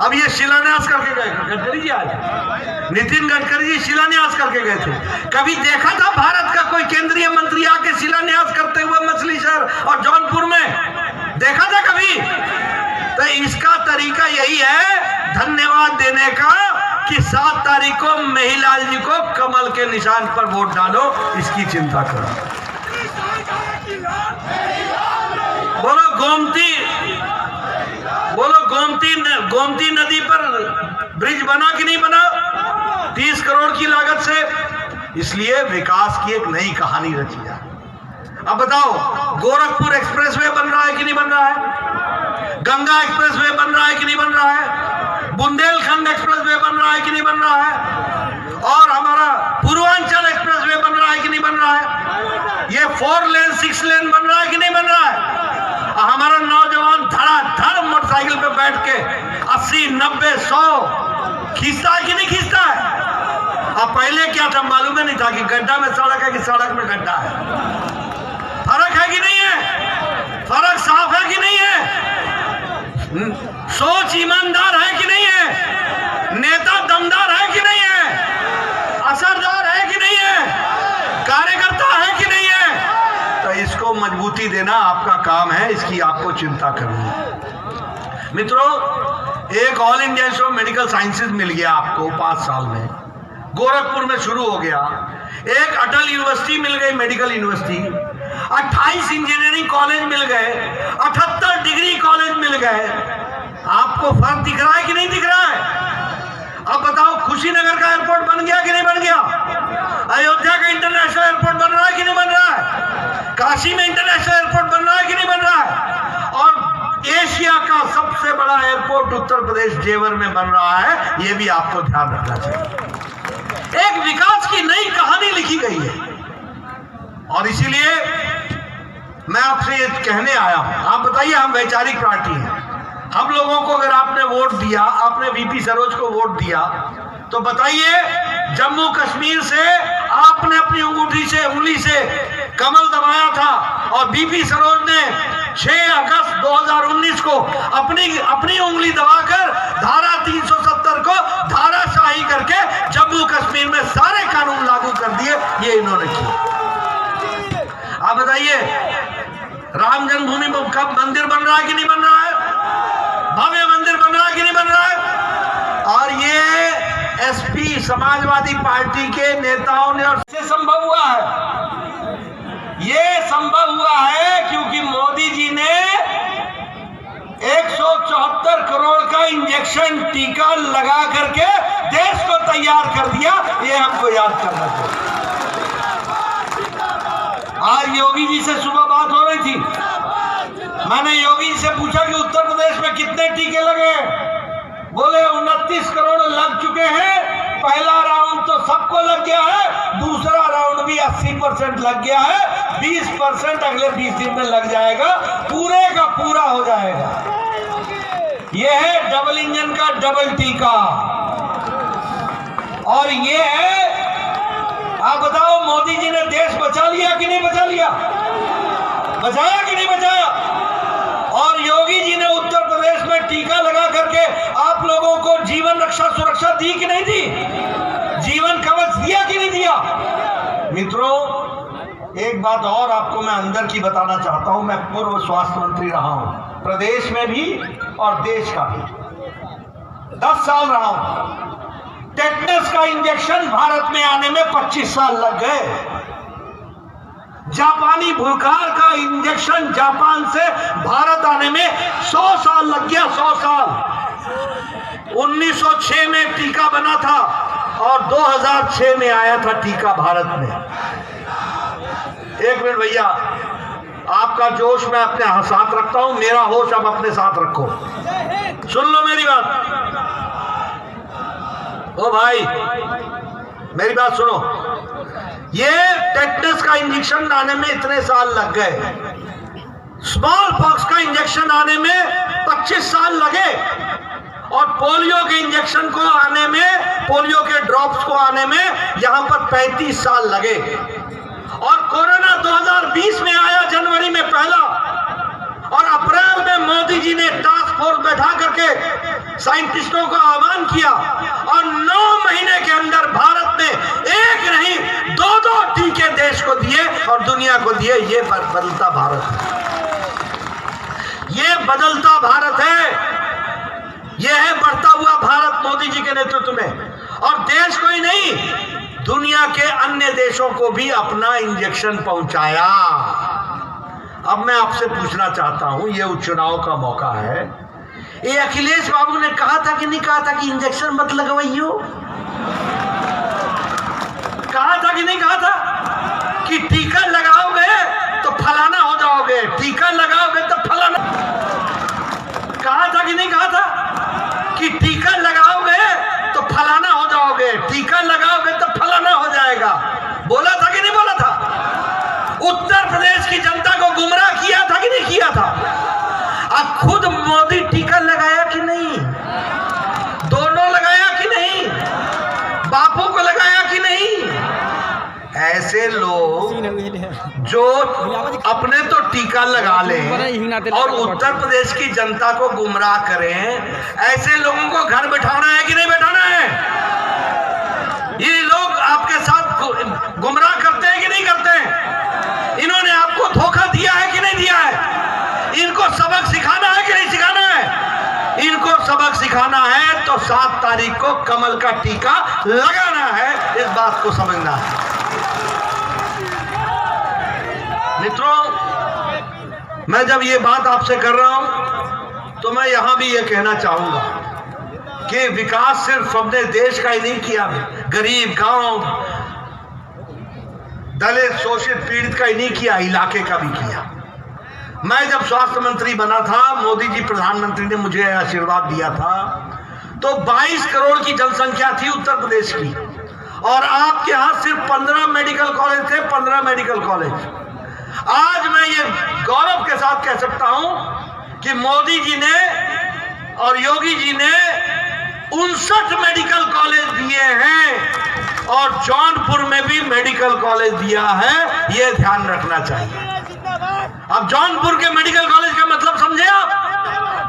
अब ये शिलान्यास करके गए गडकरी जी, आज नितिन गडकरी जी शिलान्यास करके गए थे। कभी देखा था भारत का कोई केंद्रीय मंत्री आके शिलान्यास करते हुए मछली शहर और जौनपुर में? देखा था कभी? तो इसका तरीका यही है धन्यवाद देने का कि 7 तारीख को मेहीलाल जी को कमल के निशान पर वोट डालो, इसकी चिंता करो। बोलो गोमती नदी पर ब्रिज बना कि नहीं बना 30 करोड़ की लागत से? इसलिए विकास की एक नई कहानी रची है। अब बताओ, गोरखपुर एक्सप्रेसवे बन रहा है कि नहीं बन रहा है? गंगा एक्सप्रेसवे बन रहा है कि नहीं बन रहा है? बुंदेलखंड एक्सप्रेसवे बन रहा है कि नहीं बन रहा है? और हमारा पूर्वांचल एक्सप्रेसवे बन रहा है कि नहीं बन रहा है? ये 4 लेन 6 लेन बन रहा है कि नहीं बन रहा है? हमारा नौजवान धड़ाधड़ मोटरसाइकिल पे बैठ के 80, 90, 100 खींचता है कि नहीं खींचता है? अब पहले क्या था मालूम ही नहीं था कि गड्ढा में सड़क है कि सड़क में गड्ढा है। फर्क है कि नहीं है? फर्क साफ है कि नहीं है? सोच ईमानदार है कि नहीं है? नेता दमदार है कि नहीं है? असरदार है कि नहीं है? कार्यकर्ता है कि नहीं है? तो इसको मजबूती देना आपका काम है, इसकी आपको चिंता करनी। मित्रों, एक All India Institute of Medical Sciences मिल गया आपको 5 साल में, गोरखपुर में शुरू हो गया। एक अटल यूनिवर्सिटी मिल गई, मेडिकल यूनिवर्सिटी। 28 इंजीनियरिंग कॉलेज मिल गए, 78 डिग्री कॉलेज मिल गए। आपको फर्क दिख रहा है कि नहीं दिख रहा है? अब बताओ, खुशीनगर का एयरपोर्ट बन गया कि नहीं बन गया? अयोध्या का इंटरनेशनल एयरपोर्ट बन रहा है कि नहीं बन रहा है? काशी में इंटरनेशनल एयरपोर्ट बन रहा है कि नहीं बन रहा है? और एशिया का सबसे बड़ा एयरपोर्ट उत्तर प्रदेश जेवर में बन रहा है। यह भी आपको ध्यान रखना चाहिए। एक विकास की नई कहानी लिखी गई है और इसीलिए मैं आपसे ये कहने आया हूं। आप बताइए, हम वैचारिक पार्टी हैं। हम लोगों को अगर आपने वोट दिया, आपने वीपी सरोज को वोट दिया, तो बताइए, जम्मू कश्मीर से आपने अपनी उंगली से कमल दबाया था और वीपी सरोज ने 6 अगस्त 2019 को अपनी उंगली दबाकर धारा 370 को धाराशाही करके जम्मू कश्मीर में सारे कानून लागू कर दिए। ये इन्होंने किया। आप बताइए, राम जन्मभूमि में कब मंदिर बन रहा है कि नहीं बन रहा है? भव्य मंदिर बन रहा है कि नहीं बन रहा है? और ये एसपी समाजवादी पार्टी के नेताओं ने, और से संभव हुआ है। ये संभव हुआ है क्योंकि मोदी जी ने 174 करोड़ का इंजेक्शन टीका लगा करके देश को तैयार कर दिया। ये हमको याद करना चाहिए। आज योगी जी से सुबह बात हो रही थी, मैंने योगी जी से पूछा कि उत्तर प्रदेश में कितने टीके लगे? बोले 29 करोड़ लग चुके हैं। पहला राउंड तो सबको लग गया है, दूसरा राउंड भी 80% लग गया है, 20% अगले 20 दिन में लग जाएगा, पूरे का पूरा हो जाएगा। यह है डबल इंजन का डबल टीका। और ये है, आप बताओ, मोदी जी ने देश बचा लिया कि नहीं बचा लिया? बचाया कि नहीं बचाया? और योगी जी ने उत्तर प्रदेश में टीका लगा करके आप लोगों को जीवन रक्षा सुरक्षा दी कि नहीं दी? जीवन कवच दिया कि नहीं दिया? मित्रों, एक बात और आपको मैं अंदर की बताना चाहता हूं। मैं पूर्व स्वास्थ्य मंत्री रहा हूं, प्रदेश में भी और देश का भी 10 साल रहा हूं। टेटनस का इंजेक्शन भारत में आने में 25 साल लग गए। जापानी बुखार का इंजेक्शन जापान से भारत आने में 100 साल लग गया। 100 साल। 1906 में टीका बना था और 2006 में आया था टीका भारत में। एक मिनट भैया, आपका जोश मैं अपने साथ रखता हूं, मेरा होश आप अपने साथ रखो। सुन लो मेरी बात। ओ भाई, मेरी बात सुनो। ये टेटनस का इंजेक्शन आने में इतने साल लग गए, स्मॉल पॉक्स का इंजेक्शन आने में 25 साल लगे, और पोलियो के इंजेक्शन को आने में, पोलियो के ड्रॉप्स को आने में यहां पर 35 साल लगे। और कोरोना 2020 में आया, जनवरी में पहला, और अप्रैल में मोदी जी ने टास्क फोर्स बैठा करके साइंटिस्टों और दुनिया को दिए। ये बदलता भारत है, ये बदलता भारत है, ये है बढ़ता हुआ भारत मोदी जी के नेतृत्व में। और देश को ही नहीं, दुनिया के अन्य देशों को भी अपना इंजेक्शन पहुंचाया। अब मैं आपसे पूछना चाहता हूं, ये उपचुनाव का मौका है, ये अखिलेश बाबू ने कहा था कि नहीं कहा था कि इंजेक्शन मत लगवाइयो? कहा था कि नहीं कहा था कि टीका लगाओगे तो फलाना हो जाओगे, टीका लगाओगे तो फलाना? कहा था कि नहीं कहा था कि टीका लगाओगे तो फलाना हो जाओगे, टीका लगाओगे तो फलाना हो जाएगा? बोला था कि नहीं बोला था? उत्तर प्रदेश की जनता को गुमराह किया था कि नहीं किया था? अब खुद मोदी टीका लगाया कि नहीं? दोनों लगाया कि नहीं? बापू को लगाया कि नहीं? ऐसे लोग जो अपने तो टीका लगा लें और उत्तर प्रदेश की जनता को गुमराह करें, ऐसे लोगों को घर बैठाना है कि नहीं बैठाना है? ये लोग आपके साथ गुमराह करते हैं कि नहीं करते हैं? इन्होंने आपको धोखा दिया है कि नहीं दिया है? इनको सबक सिखाना है कि नहीं सिखाना है? इनको सबक सिखाना है तो 7 तारीख को कमल का टीका लगाना है, इस बात को समझना है। मित्रों, मैं जब ये बात आपसे कर रहा हूं तो मैं यहां भी ये कहना चाहूंगा कि विकास सिर्फ हमने देश का ही नहीं किया, गरीब, गांव, दलित, शोषित, पीड़ित का ही नहीं किया, इलाके का भी किया। मैं जब स्वास्थ्य मंत्री बना था, मोदी जी प्रधानमंत्री ने मुझे आशीर्वाद दिया था, तो 22 करोड़ की जनसंख्या थी उत्तर प्रदेश की, और आपके यहां सिर्फ 15 मेडिकल कॉलेज थे, 15 मेडिकल कॉलेज। आज मैं ये गौरव के साथ कह सकता हूं कि मोदी जी ने और योगी जी ने 59 मेडिकल कॉलेज दिए हैं, और जौनपुर में भी मेडिकल कॉलेज दिया है, ये ध्यान रखना चाहिए। अब जौनपुर के मेडिकल कॉलेज का मतलब समझे आप?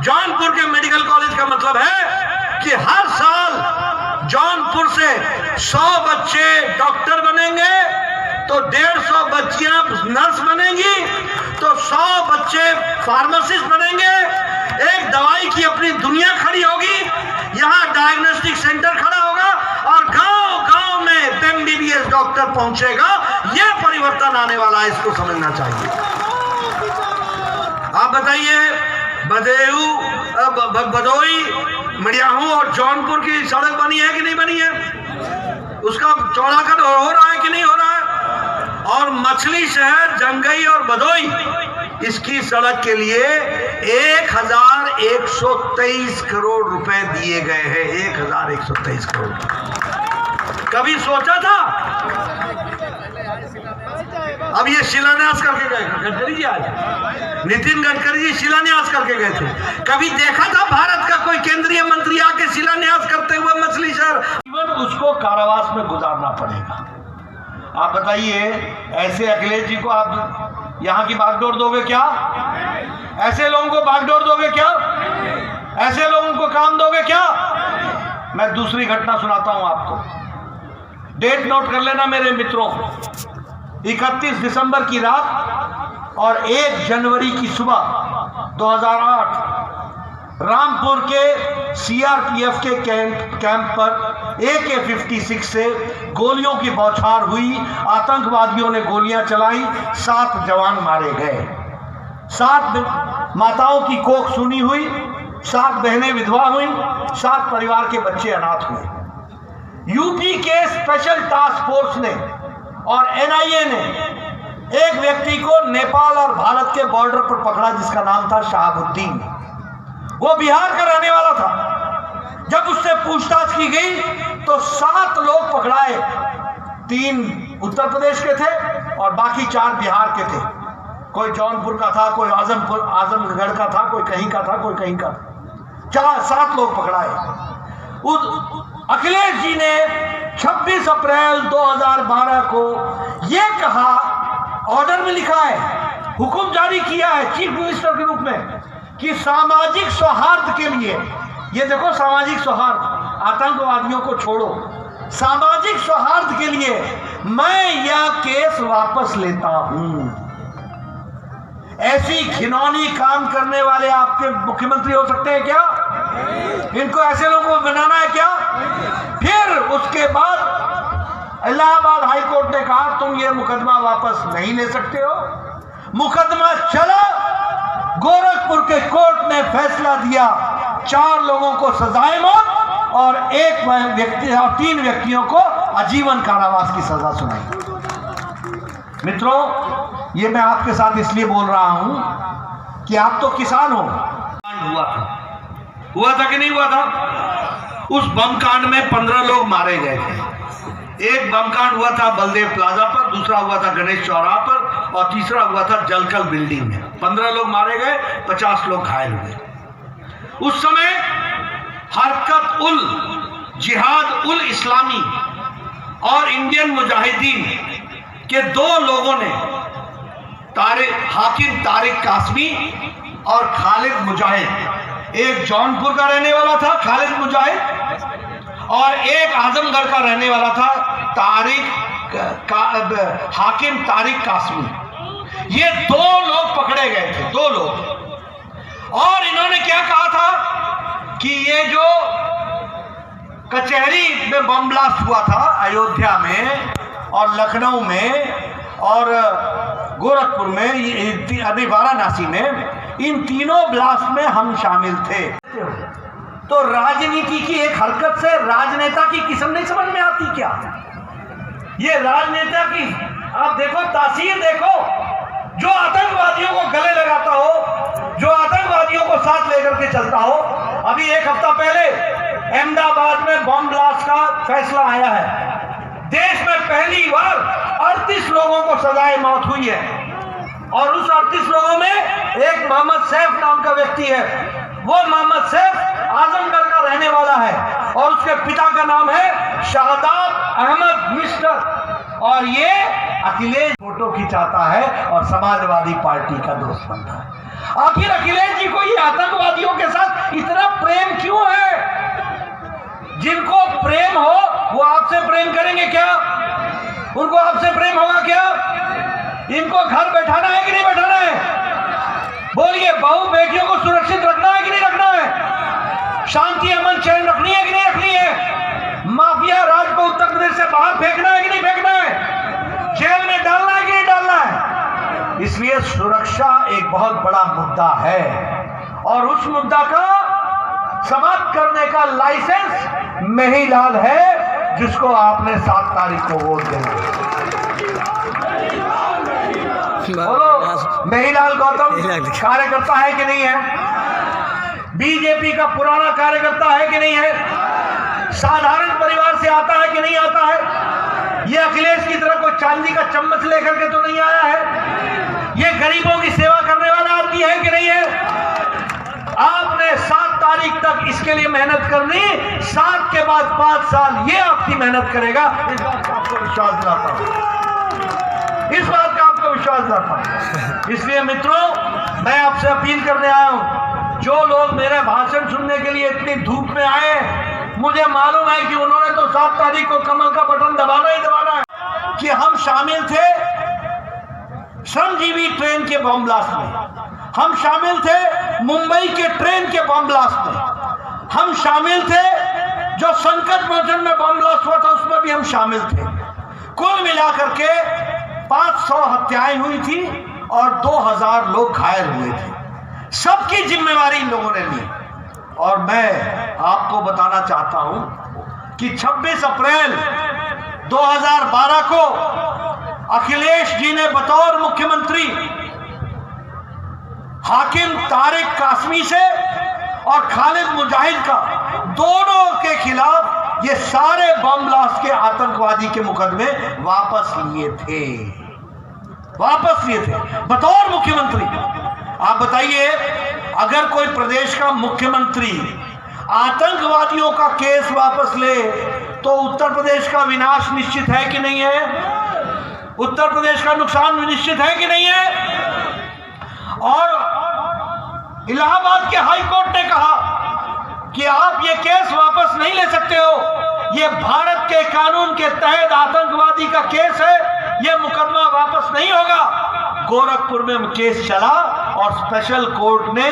जौनपुर के मेडिकल कॉलेज का मतलब है कि हर साल जौनपुर से 100 बच्चे डॉक्टर बनेंगे, तो 150 बच्चियां नर्स बनेंगी, तो 100 बच्चे फार्मासिस्ट बनेंगे, एक दवाई की अपनी दुनिया खड़ी होगी, यहाँ डायग्नोस्टिक सेंटर खड़ा होगा, और गांव-गांव में एमबीबीएस डॉक्टर पहुंचेगा। यह परिवर्तन आने वाला है, इसको समझना चाहिए। आप बताइए, भदोई, मडियाहू और जौनपुर की सड़क बनी है कि नहीं बनी है? उसका चौड़ाकरण हो रहा है कि नहीं हो रहा है? और मछली शहर, जंगई और भदोई, इसकी सड़क के लिए 1123 करोड़ रुपए दिए गए हैं। 1123 करोड़। कभी सोचा था? अब ये शिलान्यास करके गए गडकरी जी, आज नितिन गडकरी जी शिलान्यास करके गए थे। कभी देखा था भारत का कोई केंद्रीय मंत्री आके शिलान्यास करते हुए मछली शहर? जीवन उसको कारावास में गुजारना पड़ेगा। आप बताइए, ऐसे अखिलेश जी को आप यहाँ की बागडोर दोगे क्या? ऐसे लोगों को बागडोर दोगे क्या? ऐसे लोगों को काम दोगे क्या? मैं दूसरी घटना सुनाता हूं आपको, डेट नोट कर लेना मेरे मित्रों। 31 दिसंबर की रात और 1 जनवरी की सुबह 2008 रामपुर के सीआरपीएफ के कैंप पर AK-56 से गोलियों की बौछार हुई। आतंकवादियों ने गोलियां चलाई, 7 जवान मारे गए, 7 माताओं की कोख सूनी हुई, 7 बहनें विधवा हुई, 7 परिवार के बच्चे अनाथ हुए। यूपी के स्पेशल टास्क फोर्स ने और NIA ने एक व्यक्ति को नेपाल और भारत के बॉर्डर पर पकड़ा, जिसका नाम था शहाबुद्दीन। वो बिहार का रहने वाला था। जब उससे पूछताछ की गई तो 7 लोग पकड़ाए, 3 उत्तर प्रदेश के थे और बाकी 4 बिहार के थे। कोई जौनपुर का था, कोई आजमगढ़ का था, कोई कहीं का था, कोई कहीं का था। 7 लोग पकड़ाए। अखिलेश जी ने 26 अप्रैल 2012 को यह कहा, ऑर्डर में लिखा है, हुक्म जारी किया है चीफ मिनिस्टर के रूप में, कि सामाजिक सौहार्द के लिए, ये देखो सामाजिक सौहार्द, आतंकवादियों को छोड़ो, सामाजिक सौहार्द के लिए मैं यह केस वापस लेता हूं। ऐसी घिनौनी काम करने वाले आपके मुख्यमंत्री हो सकते हैं क्या? इनको ऐसे लोगों को बनाना है क्या? फिर उसके बाद इलाहाबाद हाई कोर्ट ने कहा तुम ये मुकदमा वापस नहीं ले सकते हो। मुकदमा चला, गोरखपुर के कोर्ट ने फैसला दिया, 4 लोगों को सजाए मौत और 1 व्यक्ति और 3 व्यक्तियों को आजीवन कारावास की सजा सुनाई। मित्रों, ये मैं आपके साथ इसलिए बोल रहा हूं कि आप तो किसान हो। हुआ था कि नहीं हुआ था? उस बम कांड में 15 लोग मारे गए थे। एक बम कांड हुआ था बलदेव प्लाजा पर, दूसरा हुआ था गणेश चौराहा पर और तीसरा हुआ था जलकल बिल्डिंग में। 15 लोग मारे गए, 50 लोग घायल हुए। उस समय हरकत उल जिहाद उल इस्लामी और इंडियन मुजाहिदीन के 2 लोगों ने हाकिम तारिक कासमी और खालिद मुजाहिद, एक जौनपुर का रहने वाला था खालिद मुजाहिद और एक आजमगढ़ का रहने वाला था हाकिम तारिक कासमी। ये 2 लोग पकड़े गए थे, 2 लोग। और इन्होंने क्या कहा था कि ये जो कचहरी में बम ब्लास्ट हुआ था अयोध्या में और लखनऊ में और गोरखपुर में, अभी वाराणसी में, इन तीनों ब्लास्ट में हम शामिल थे। तो राजनीति की एक हरकत से राजनेता की किस्म नहीं समझ में आती क्या? ये राजनेता की आप देखो, तासीर देखो। जो आतंकवादियों को गले लगाता हो, जो आतंकवादियों को साथ लेकर के चलता हो। अभी 1 हफ्ता पहले अहमदाबाद में बम ब्लास्ट का फैसला आया है। देश में पहली बार 38 लोगों को सजाए मौत हुई है और उस 38 लोगों में एक मोहम्मद सैफ नाम का व्यक्ति है। वो मोहम्मद सैफ आजमगढ़ का रहने वाला है और उसके पिता का नाम है शाहदाब अहमद मिस्टर। और ये अखिलेश फोटो खिंचाता है और समाजवादी पार्टी का दोस्त बनता है। आखिर अखिलेश जी को ये आतंकवादियों के साथ इतना प्रेम क्यों है? जिनको प्रेम हो वो आपसे प्रेम करेंगे क्या? उनको आपसे प्रेम होगा क्या? इनको घर बैठाना है कि नहीं बैठाना है? बोलिए, बहू बेटियों को सुरक्षित रखना है कि नहीं रखना है? शांति अमन चैन रखनी है कि नहीं रखनी है? माफिया राज को उत्तर प्रदेश से बाहर फेंकना है कि नहीं फेंकना है? जेल में डालना है कि नहीं डालना है? इसलिए सुरक्षा एक बहुत बड़ा मुद्दा है और उस मुद्दा का समाप्त करने का लाइसेंस मेहीलाल है, जिसको आपने 7 तारीख को वोट देना। बोलो, मेहीलाल गौतम कार्यकर्ता है कि नहीं है? बीजेपी का पुराना कार्यकर्ता है कि नहीं है? साधारण परिवार से आता है कि नहीं आता है? ये अखिलेश की तरह कोई चांदी का चम्मच लेकर के तो नहीं आया है। ये गरीबों की सेवा करने वाला आदमी है कि नहीं है? आपने 7 तारीख तक इसके लिए मेहनत करनी, 7 के बाद 5 साल ये आपकी मेहनत करेगा। इस बात का आपको विश्वास दिलाता हूं, इस बात का आपको विश्वास दिलाता हूं। इसलिए मित्रों, मैं आपसे अपील करने आया हूं, जो लोग मेरे भाषण सुनने के लिए इतनी धूप में आए, मुझे मालूम है कि उन्होंने तो 7 तारीख को कमल का बटन दबाना ही दबाना है कि हम शामिल थे श्रमजीवी ट्रेन के बम ब्लास्ट में, हम शामिल थे मुंबई के ट्रेन के बम ब्लास्ट में, हम शामिल थे जो संकट मोचन में बम ब्लास्ट हुआ था उसमें भी हम शामिल थे। कुल मिलाकर के 500 हत्याएं हुई थी और 2000 लोग घायल हुए थे। सबकी जिम्मेवारी इन लोगों ने ली। और मैं आपको बताना चाहता हूं कि 26 अप्रैल 2012 को अखिलेश जी ने बतौर मुख्यमंत्री हाकिम तारिक कासमी से और खालिद मुजाहिद का, दोनों के खिलाफ ये सारे बम ब्लास्ट के आतंकवादी के मुकदमे वापस लिए थे बतौर मुख्यमंत्री। आप बताइए, अगर कोई प्रदेश का मुख्यमंत्री आतंकवादियों का केस वापस ले तो उत्तर प्रदेश का विनाश निश्चित है कि नहीं है? उत्तर प्रदेश का नुकसान निश्चित है कि नहीं है? और इलाहाबाद के हाई कोर्ट ने कहा कि आप ये केस वापस नहीं ले सकते हो, ये भारत के कानून के तहत आतंकवादी का केस है, ये मुकदमा वापस नहीं होगा। गोरखपुर में केस चला और स्पेशल कोर्ट ने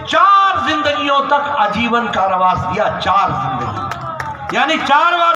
4 जिंदगियों तक आजीवन कारावास दिया। 4 जिंदगी यानी 4 बार